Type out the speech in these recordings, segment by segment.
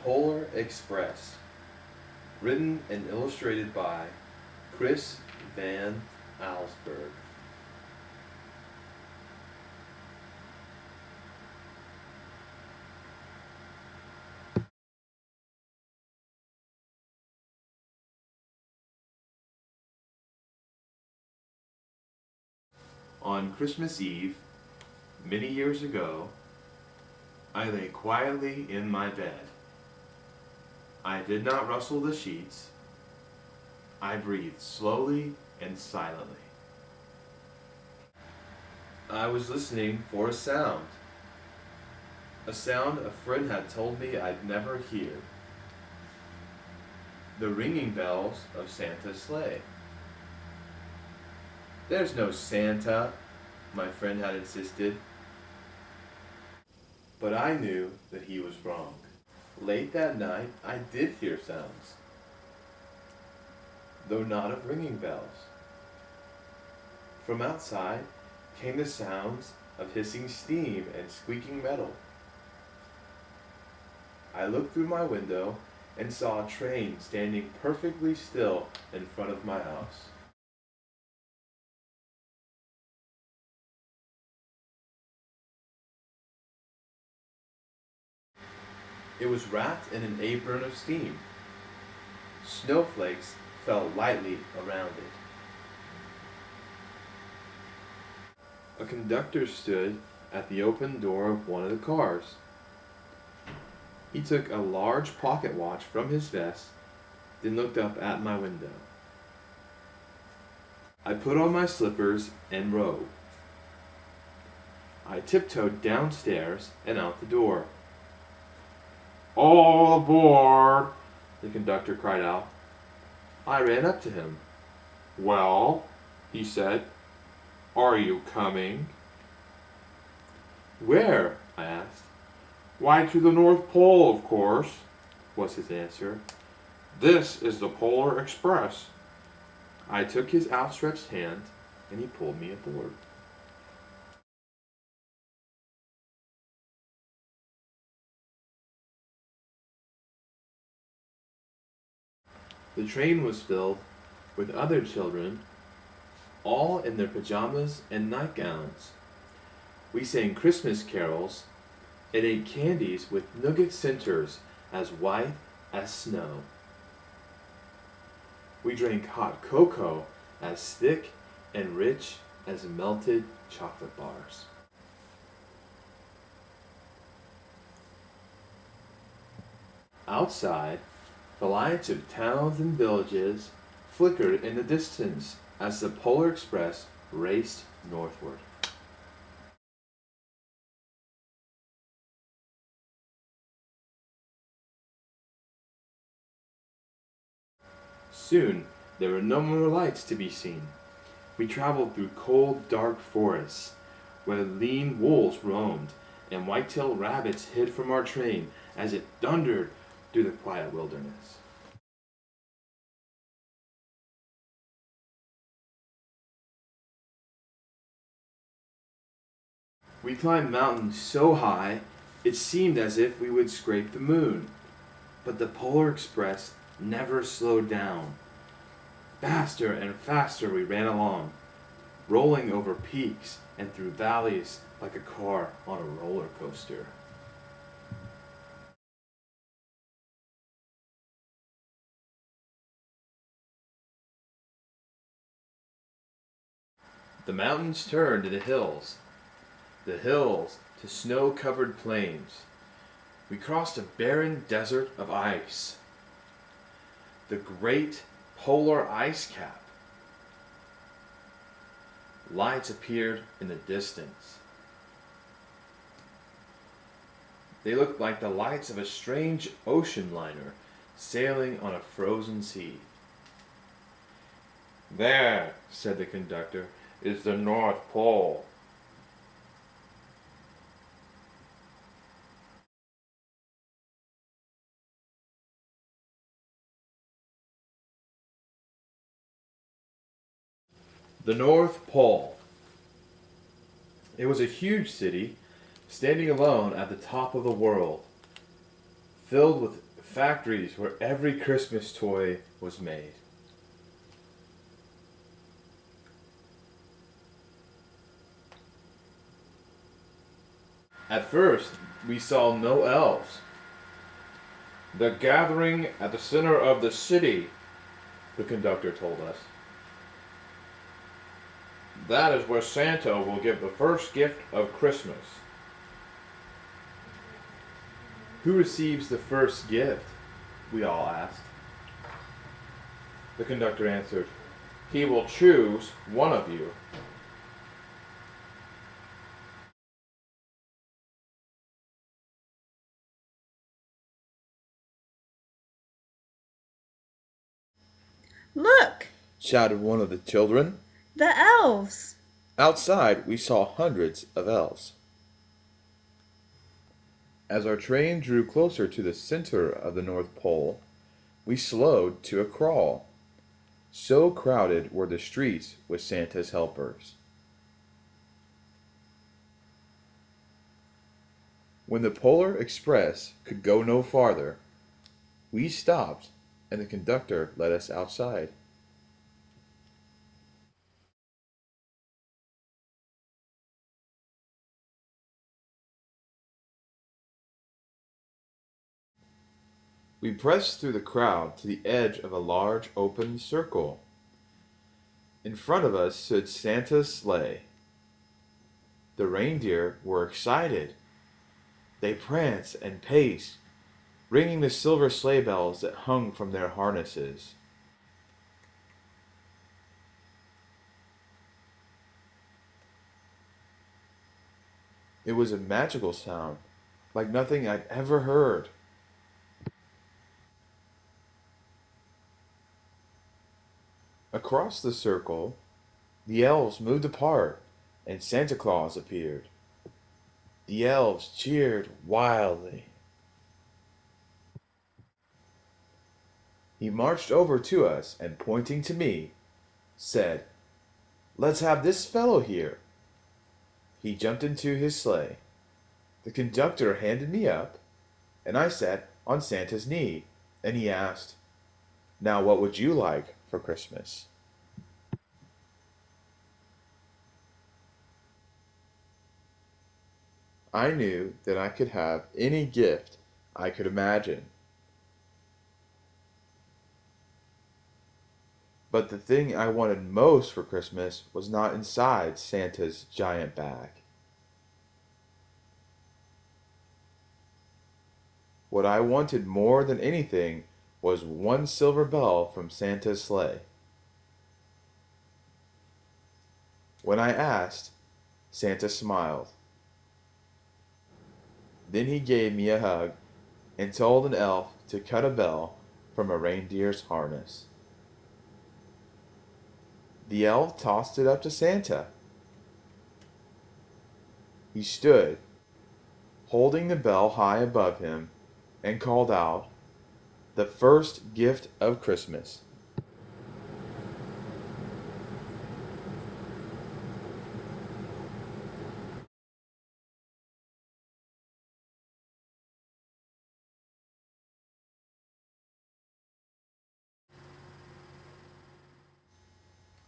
Polar Express, written and illustrated by Chris Van Allsburg. On Christmas Eve, many years ago, I lay quietly in my bed. I did not rustle the sheets. I breathed slowly and silently. I was listening for a sound a friend had told me I'd never hear. The ringing bells of Santa's sleigh. There's no Santa, my friend had insisted. But I knew that he was wrong. Late that night, I did hear sounds, though not of ringing bells. From outside came the sounds of hissing steam and squeaking metal. I looked through my window and saw a train standing perfectly still in front of my house. It was wrapped in an apron of steam. Snowflakes fell lightly around it. A conductor stood at the open door of one of the cars. He took a large pocket watch from his vest, then looked up at my window. I put on my slippers and robe. I tiptoed downstairs and out the door. "All aboard!" the conductor cried out. I ran up to him. "Well," he said, "are you coming?" "Where?" I asked. "Why, to the North Pole, of course," was his answer. "This is the Polar Express." I took his outstretched hand, and he pulled me aboard. The train was filled with other children, all in their pajamas and nightgowns. We sang Christmas carols and ate candies with nougat centers as white as snow. We drank hot cocoa as thick and rich as melted chocolate bars. Outside, the lights of towns and villages flickered in the distance as the Polar Express raced northward. Soon, there were no more lights to be seen. We traveled through cold, dark forests, where lean wolves roamed and white-tailed rabbits hid from our train as it thundered through the quiet wilderness. We climbed mountains so high it seemed as if we would scrape the moon. But the Polar Express never slowed down. Faster and faster we ran along, rolling over peaks and through valleys like a car on a roller coaster. The mountains turned to the hills to snow-covered plains. We crossed a barren desert of ice. The great polar ice cap. Lights appeared in the distance. They looked like the lights of a strange ocean liner sailing on a frozen sea. "There," said the conductor, "is the North Pole." The North Pole. It was a huge city, standing alone at the top of the world, filled with factories where every Christmas toy was made. At first, we saw no elves. "They're gathering at the center of the city," the conductor told us. "That is where Santa will give the first gift of Christmas." "Who receives the first gift?" we all asked. The conductor answered, "He will choose one of you." "Look!" shouted one of the children. "The elves!" Outside, we saw hundreds of elves. As our train drew closer to the center of the North Pole, we slowed to a crawl. So crowded were the streets with Santa's helpers. When the Polar Express could go no farther, we stopped and the conductor led us outside. We pressed through the crowd to the edge of a large open circle. In front of us stood Santa's sleigh. The reindeer were excited. They pranced and paced, ringing the silver sleigh bells that hung from their harnesses. It was a magical sound, like nothing I'd ever heard. Across the circle, the elves moved apart and Santa Claus appeared. The elves cheered wildly. He marched over to us and, pointing to me, said, "Let's have this fellow here." He jumped into his sleigh. The conductor handed me up, and I sat on Santa's knee, and he asked, "Now what would you like for Christmas?" I knew that I could have any gift I could imagine. But the thing I wanted most for Christmas was not inside Santa's giant bag. What I wanted more than anything was one silver bell from Santa's sleigh. When I asked, Santa smiled. Then he gave me a hug and told an elf to cut a bell from a reindeer's harness. The elf tossed it up to Santa. He stood, holding the bell high above him, and called out, "The first gift of Christmas."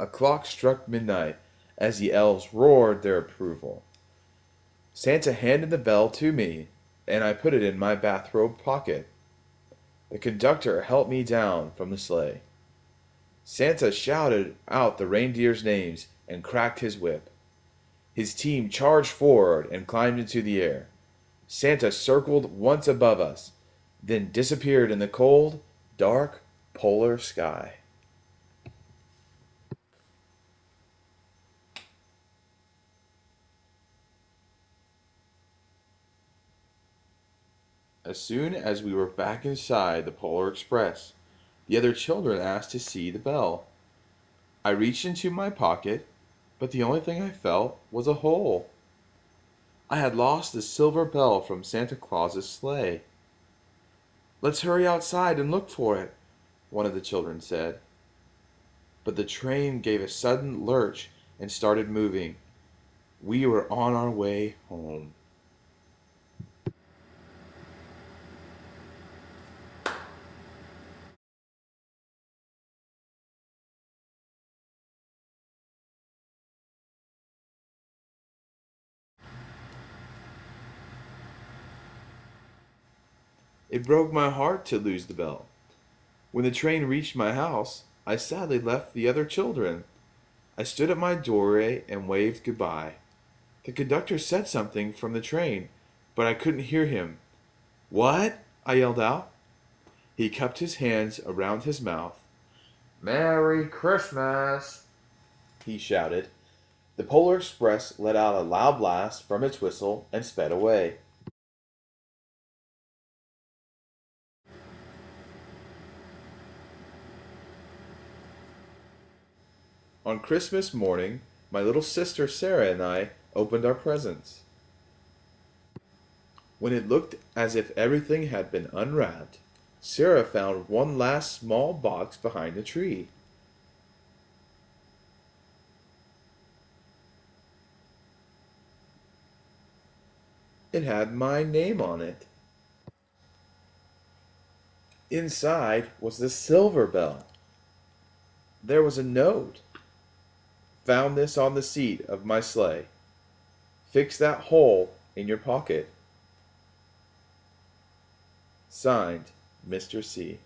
A clock struck midnight as the elves roared their approval. Santa handed the bell to me, and I put it in my bathrobe pocket. The conductor helped me down from the sleigh. Santa shouted out the reindeers' names and cracked his whip. His team charged forward and climbed into the air. Santa circled once above us, then disappeared in the cold, dark, polar sky. As soon as we were back inside the Polar Express, the other children asked to see the bell. I reached into my pocket, but the only thing I felt was a hole. I had lost the silver bell from Santa Claus's sleigh. "Let's hurry outside and look for it," one of the children said. But the train gave a sudden lurch and started moving. We were on our way home. It broke my heart to lose the bell. When the train reached my house, I sadly left the other children. I stood at my doorway and waved goodbye. The conductor said something from the train, but I couldn't hear him. What? I yelled out. He cupped his hands around his mouth. Merry Christmas, he shouted. The Polar Express let out a loud blast from its whistle and sped away. On Christmas morning, my little sister Sarah and I opened our presents. When it looked as if everything had been unwrapped, Sarah found one last small box behind the tree. It had my name on it. Inside was the silver bell. There was a note. Found this on the seat of my sleigh. Fix that hole in your pocket. Signed, Mr. C.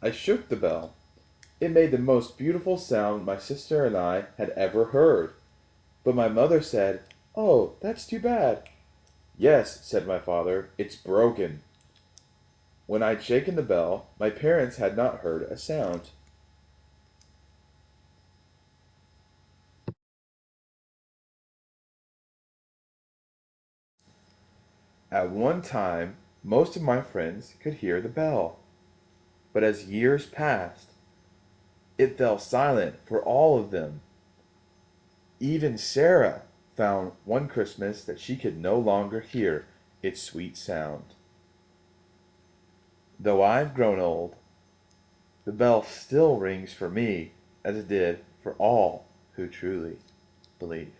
I shook the bell. It made the most beautiful sound my sister and I had ever heard. But my mother said, "Oh, that's too bad." "Yes," said my father, "it's broken." When I'd shaken the bell, my parents had not heard a sound. At one time, most of my friends could hear the bell. But as years passed, it fell silent for all of them. Even Sarah found one Christmas that she could no longer hear its sweet sound. Though I've grown old, the bell still rings for me as it did for all who truly believe.